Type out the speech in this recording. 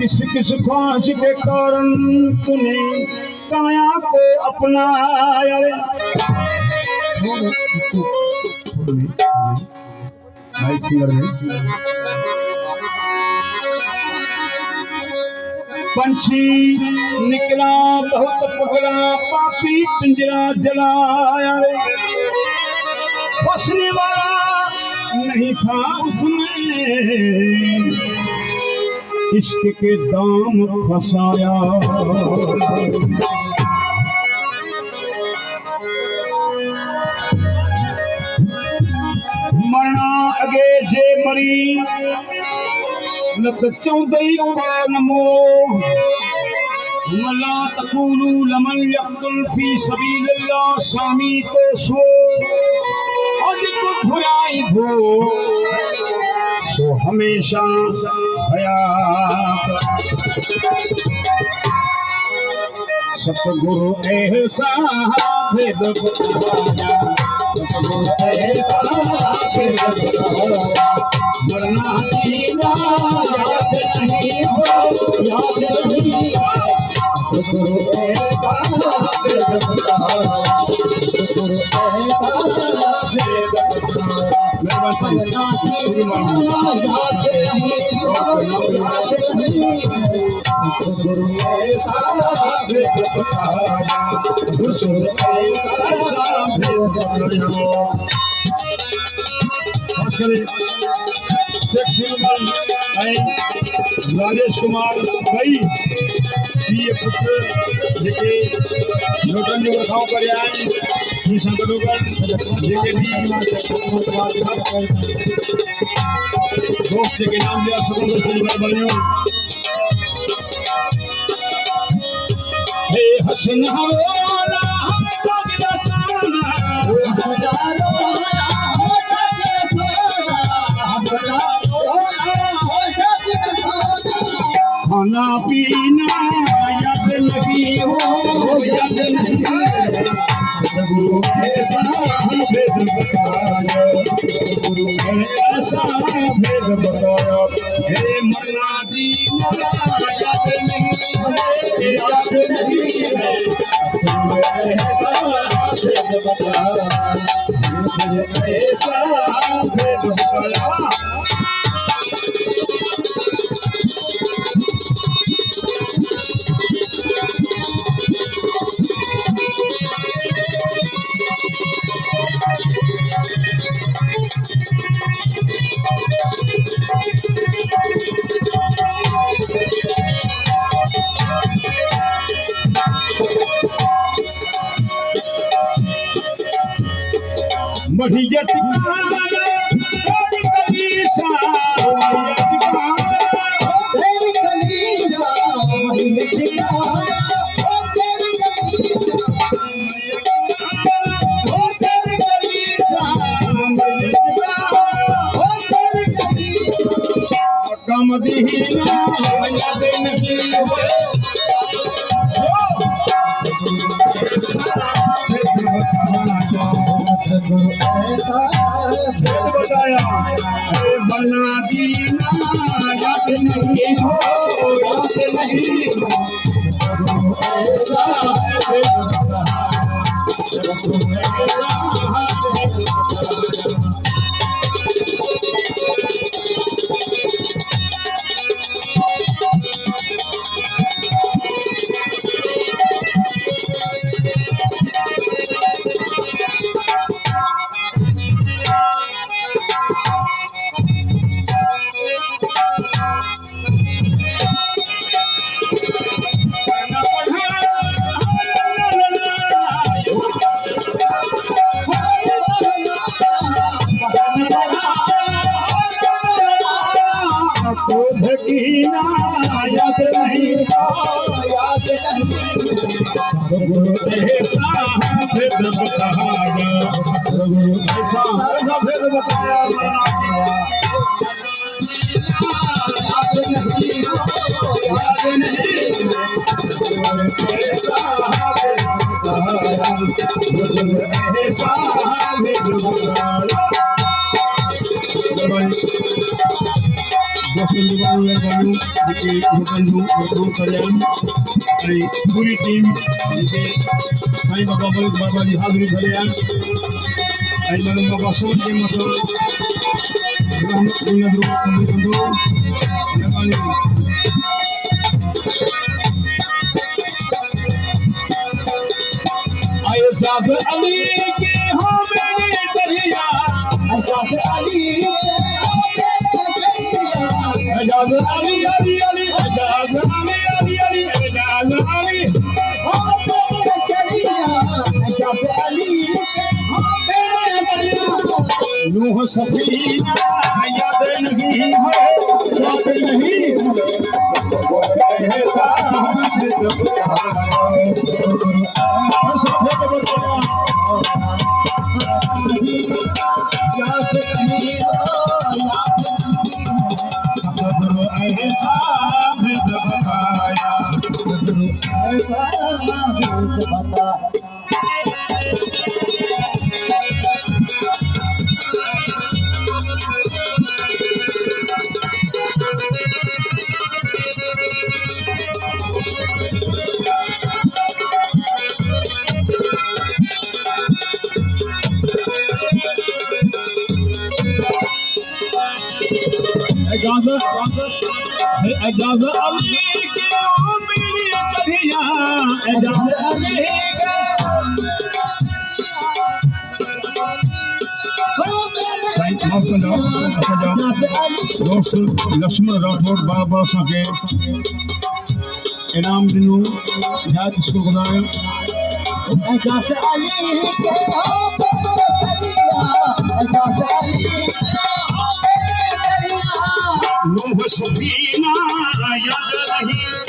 किस किस ख्वाहिश के कारण तूने काया को अपनाया रे। भाई सिंगर है। पंछी निकला बहुत पगला पापी पिंजरा जलाया रे। फंसने वाला नहीं था उसमें इश्क के दाम फंसाया। मरना अगे जे मरी न त चौदई कान मो वला तकूलू लमन यक़्तुल फी सबीलिल्लाह सामी तो सो अदिक भुराई भो सो हमेशा हयात। सतगुरु ऐसा भेद बताया, सतगुरु ऐसा भेद बताया। मरना जीना याद नहीं हो, याद नहीं हो। सतगुरु ऐसा भेद बताया, सतगुरु ऐसा भेद बताया। मरना जीना याद नहीं हो, याद नहीं हो। सतगुरु ऐसा भेद बताया, सतगुरु ऐसा भेद बताया। शेख सिलमान राजेश कुमार भाई ये पुत्र जेके नोटन जो रखाव पर आए ये संगठन जेके भी दोस्त के नाम लिया समुद्र सिलमान बनियो। हे हसन हवाला हम लोग दसाना हजारों खाना पीना याद नहीं हो, याद नहीं। गुरु ऐसा भेद बताया, गुरु ऐसा भेद बताया। हे मरना जीना याद नहीं हो, याद नहीं है। गुरु ऐसा भेद बताया, गुरु ऐसा भेद बताया। बढ़िया ठिकाना तेरी कलीसा, बढ़िया ठिकाना तेरी कलीसा, बढ़िया ठिकाना तेरी कलीसा, तेरी कलीसा, बढ़िया ठिकाना तेरी कलीसा। कम दीना याद नहीं हो, गुरु ऐसा भेद बताया। बना दीना याद नहीं हो, याद नहीं हो। गुरु ऐसा भेद बताया, गुरु ऐसा भेद बताया। याद नहीं, याद नहीं। गुरु ऐसा भेद बताया, गुरु ऐसा भेद बताया। याद नहीं, याद नहीं। गुरु ऐसा भेद बताया, गुरु ऐसा भेद बताया। Gracias. जेके लोगों को कल्याण पूरी टीम जेके साईं बाबा मलिक बाबा जी हाज़िरी भरे बाबा सोच के मथो आयो जाग अली के हो मेरे दरिया जाग अली जाग अली अली अली जाग अली अली अली जाग अली हो मेरे दरिया जाग अली हो मेरे दरिया नूह सफीना याद नहीं है याद नहीं है साहब एजाज अली के ओ मेरी कन्हैया एजाज अली के दोस्त लक्ष्मण राठौड़ बाबा के इनाम दिनों याद इसको बनाया एजाज अली के ओ मेरी कन्हैया एजाज अली नूह सफीना याद रही